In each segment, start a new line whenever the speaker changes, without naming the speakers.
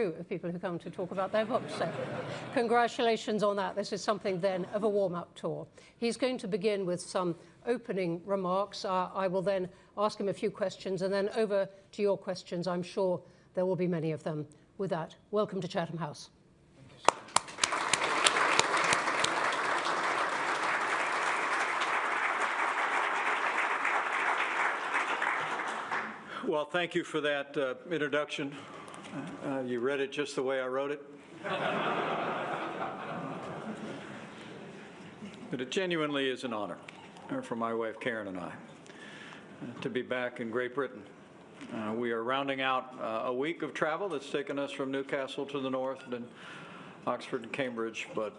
crew of people who come to talk about their books. So congratulations on that. This is something then of a warm-up tour. He's going to begin with some opening remarks. I will then ask him a few questions, and then over to your questions. I'm sure there will be many of them. With that, welcome to Chatham House.
Well, thank you for that introduction. You read it just the way I wrote it. But it genuinely is an honor for my wife Karen and I to be back in Great Britain. We are rounding out a week of travel that's taken us from Newcastle to the north and then Oxford and Cambridge, but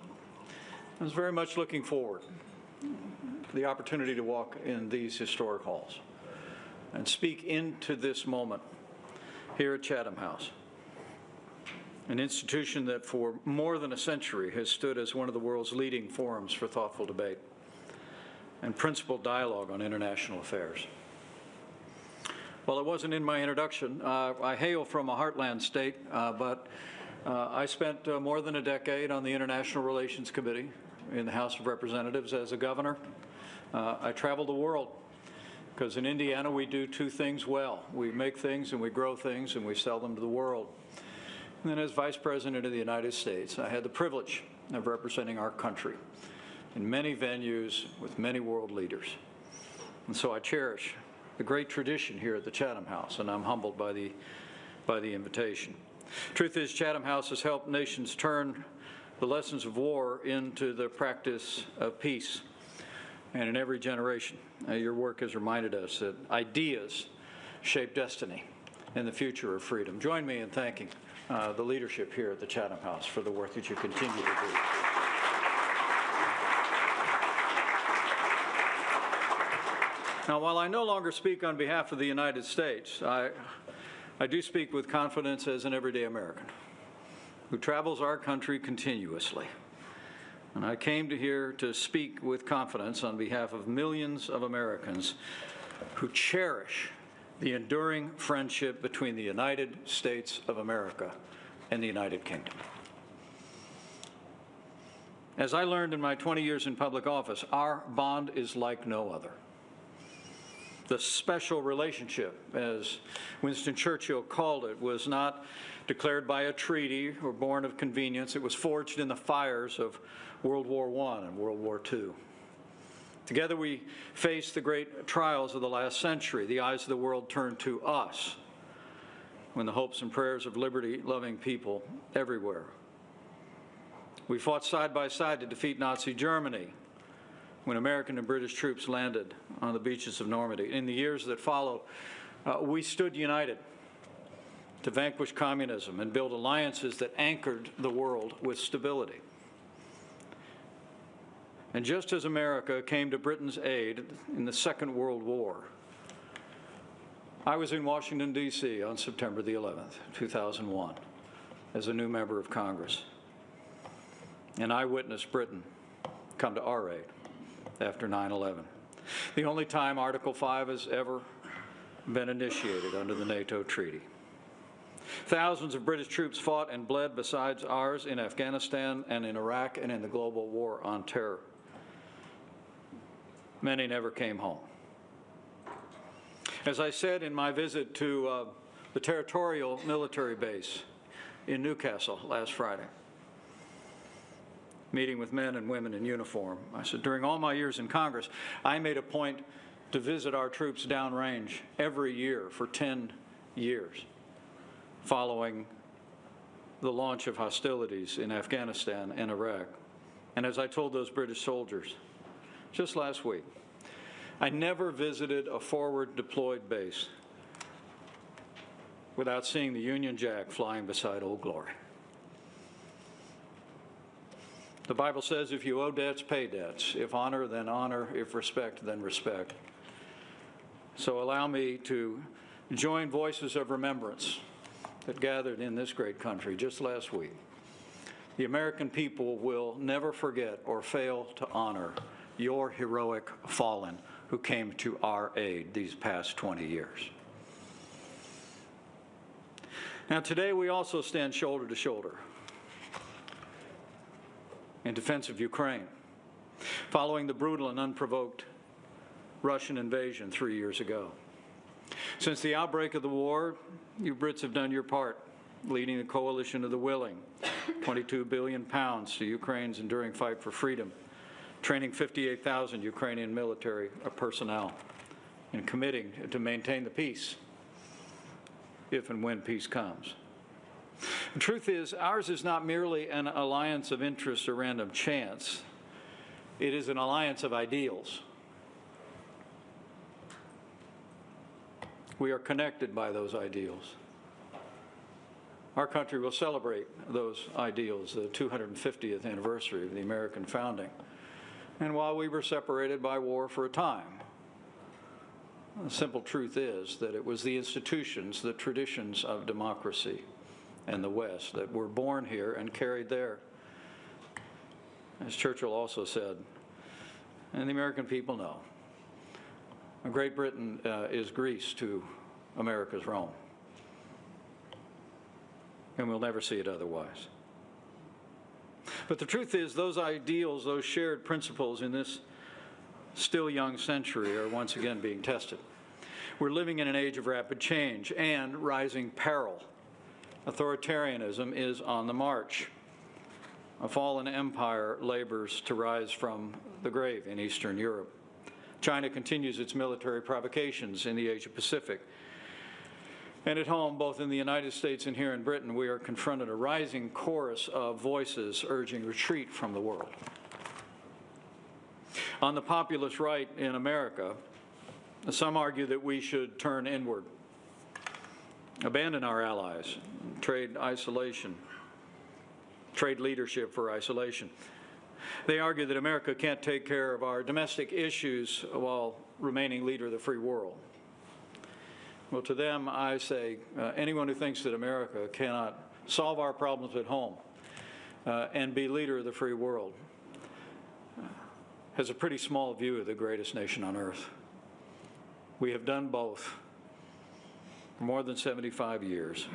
I was very much looking forward to the opportunity to walk in these historic halls and speak into this moment here at Chatham House, an institution that for more than a century has stood as one of the world's leading forums for thoughtful debate and principled dialogue on international affairs. Well, it wasn't in my introduction. I hail from a heartland state, but I spent more than a decade on the International Relations Committee in the House of Representatives as a governor. I traveled the world, because in Indiana we do two things well. We make things and we grow things and we sell them to the world. And then as Vice President of the United States, I had the privilege of representing our country in many venues with many world leaders. And so I cherish the great tradition here at the Chatham House, and I'm humbled by the invitation. Truth is, Chatham House has helped nations turn the lessons of war into the practice of peace. And in every generation, your work has reminded us that ideas shape destiny and the future of freedom. Join me in thanking the leadership here at the Chatham House for the work that you continue to do. Now, while I no longer speak on behalf of the United States, I do speak with confidence as an everyday American who travels our country continuously. And I came here to speak with confidence on behalf of millions of Americans who cherish the enduring friendship between the United States of America and the United Kingdom. As I learned in my 20 years in public office, our bond is like no other. The special relationship, as Winston Churchill called it, was not declared by a treaty or born of convenience. It was forged in the fires of World War I and World War II. Together we faced the great trials of the last century. The eyes of the world turned to us when the hopes and prayers of liberty-loving people everywhere. We fought side by side to defeat Nazi Germany when American and British troops landed on the beaches of Normandy. In the years that followed, we stood united to vanquish communism and build alliances that anchored the world with stability. And just as America came to Britain's aid in the Second World War, I was in Washington, D.C. on September the 11th, 2001, as a new member of Congress. And I witnessed Britain come to our aid after 9/11. The only time Article 5 has ever been initiated under the NATO treaty. Thousands of British troops fought and bled besides ours in Afghanistan and in Iraq and in the global war on terror. Many never came home. As I said in my visit to the territorial military base in Newcastle last Friday, meeting with men and women in uniform, I said, during all my years in Congress, I made a point to visit our troops downrange every year for 10 years, following the launch of hostilities in Afghanistan and Iraq. And as I told those British soldiers just last week, I never visited a forward deployed base without seeing the Union Jack flying beside Old Glory. The Bible says if you owe debts, pay debts. If honor, then honor. If respect, then respect. So allow me to join voices of remembrance that gathered in this great country just last week. The American people will never forget or fail to honor your heroic fallen who came to our aid these past 20 years. Now, today we also stand shoulder to shoulder in defense of Ukraine, following the brutal and unprovoked Russian invasion 3 years ago. Since the outbreak of the war, you Brits have done your part, leading the coalition of the willing, £22 billion to Ukraine's enduring fight for freedom, training 58,000 Ukrainian military personnel, and committing to maintain the peace if and when peace comes. The truth is, ours is not merely an alliance of interest or random chance. It is an alliance of ideals. We are connected by those ideals. Our country will celebrate those ideals, the 250th anniversary of the American founding. And while we were separated by war for a time, the simple truth is that it was the institutions, the traditions of democracy and the West that were born here and carried there. As Churchill also said, and the American people know, Great Britain is Greece to America's Rome, and we'll never see it otherwise. But the truth is, those ideals, those shared principles in this still young century are once again being tested. We're living in an age of rapid change and rising peril. Authoritarianism is on the march. A fallen empire labors to rise from the grave in Eastern Europe. China continues its military provocations in the Asia-Pacific. And at home, both in the United States and here in Britain, we are confronted a rising chorus of voices urging retreat from the world. On the populist right in America, some argue that we should turn inward, abandon our allies, trade leadership for isolation. They argue that America can't take care of our domestic issues while remaining leader of the free world. Well, to them, I say, anyone who thinks that America cannot solve our problems at home and be leader of the free world has a pretty small view of the greatest nation on earth. We have done both for more than 75 years,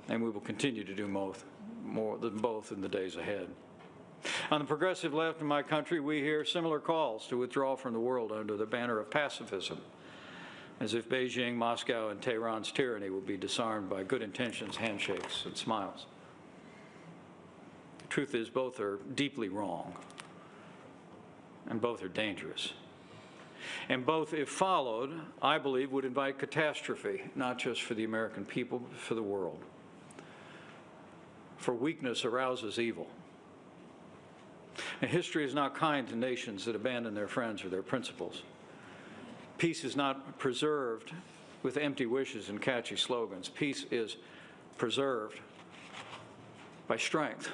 and we will continue to do more than both in the days ahead. On the progressive left in my country, we hear similar calls to withdraw from the world under the banner of pacifism, as if Beijing, Moscow, and Tehran's tyranny will be disarmed by good intentions, handshakes, and smiles. The truth is, both are deeply wrong, and both are dangerous. And both, if followed, I believe, would invite catastrophe, not just for the American people, but for the world. For weakness arouses evil. And history is not kind to nations that abandon their friends or their principles. Peace is not preserved with empty wishes and catchy slogans. Peace is preserved by strength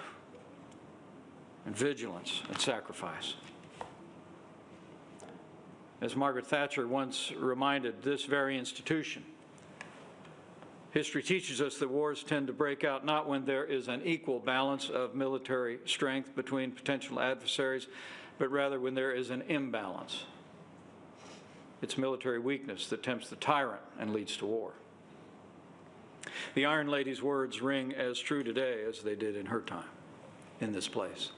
and vigilance and sacrifice. As Margaret Thatcher once reminded this very institution, history teaches us that wars tend to break out not when there is an equal balance of military strength between potential adversaries, but rather when there is an imbalance. It's military weakness that tempts the tyrant and leads to war. The Iron Lady's words ring as true today as they did in her time, in this place.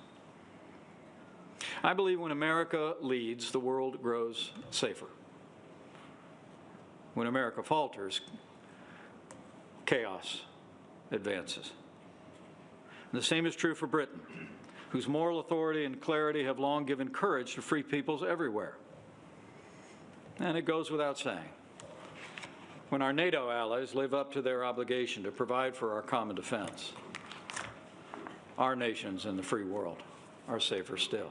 I believe when America leads, the world grows safer. When America falters, chaos advances. And the same is true for Britain, whose moral authority and clarity have long given courage to free peoples everywhere. And it goes without saying, when our NATO allies live up to their obligation to provide for our common defense, our nations and the free world are safer still.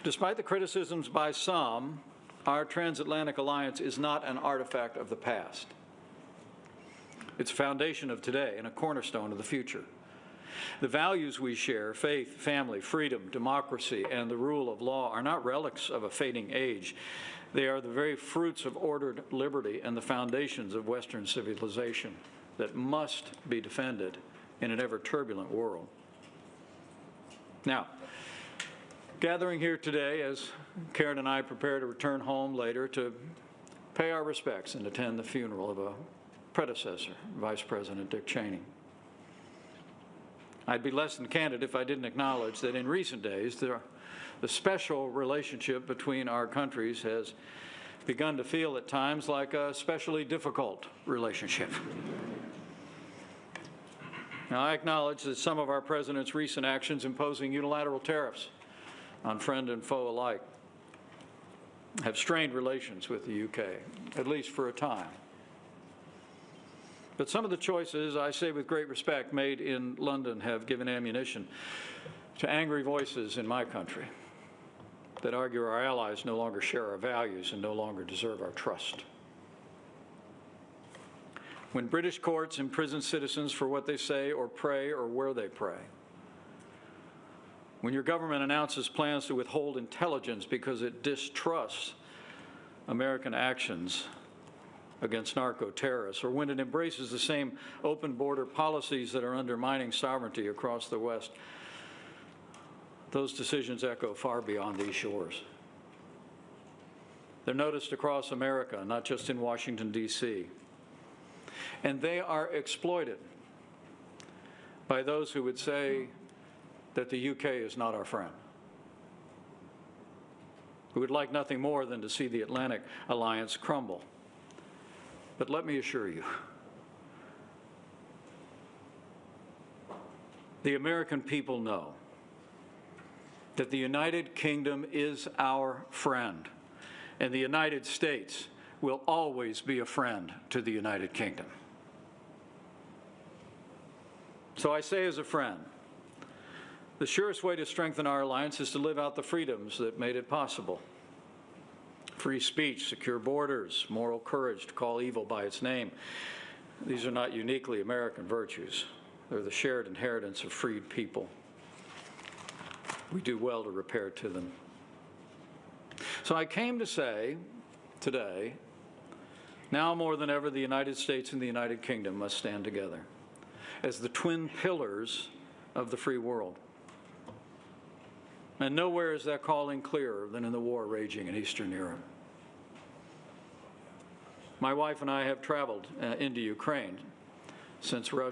Despite the criticisms by some, our transatlantic alliance is not an artifact of the past. It's a foundation of today and a cornerstone of the future. The values we share, faith, family, freedom, democracy, and the rule of law, are not relics of a fading age. They are the very fruits of ordered liberty and the foundations of Western civilization that must be defended in an ever-turbulent world. Now, gathering here today as Karen and I prepare to return home later to pay our respects and attend the funeral of a predecessor, Vice President Dick Cheney. I'd be less than candid if I didn't acknowledge that in recent days, the special relationship between our countries has begun to feel at times like a especially difficult relationship. Now, I acknowledge that some of our president's recent actions imposing unilateral tariffs on friend and foe alike have strained relations with the UK, at least for a time. But some of the choices, I say with great respect, made in London have given ammunition to angry voices in my country that argue our allies no longer share our values and no longer deserve our trust. When British courts imprison citizens for what they say or pray or where they pray, when your government announces plans to withhold intelligence because it distrusts American actions against narco-terrorists, or when it embraces the same open border policies that are undermining sovereignty across the West, those decisions echo far beyond these shores. They're noticed across America, not just in Washington, D.C. And they are exploited by those who would say that the UK is not our friend, who would like nothing more than to see the Atlantic alliance crumble. But let me assure you, the American people know that the United Kingdom is our friend, and the United States will always be a friend to the United Kingdom. So I say as a friend, the surest way to strengthen our alliance is to live out the freedoms that made it possible. Free speech, secure borders, moral courage to call evil by its name. These are not uniquely American virtues. They're the shared inheritance of freed people. We do well to repair to them. So I came to say today, now more than ever, the United States and the United Kingdom must stand together as the twin pillars of the free world. And nowhere is that calling clearer than in the war raging in Eastern Europe. My wife and I have traveled into Ukraine since Russia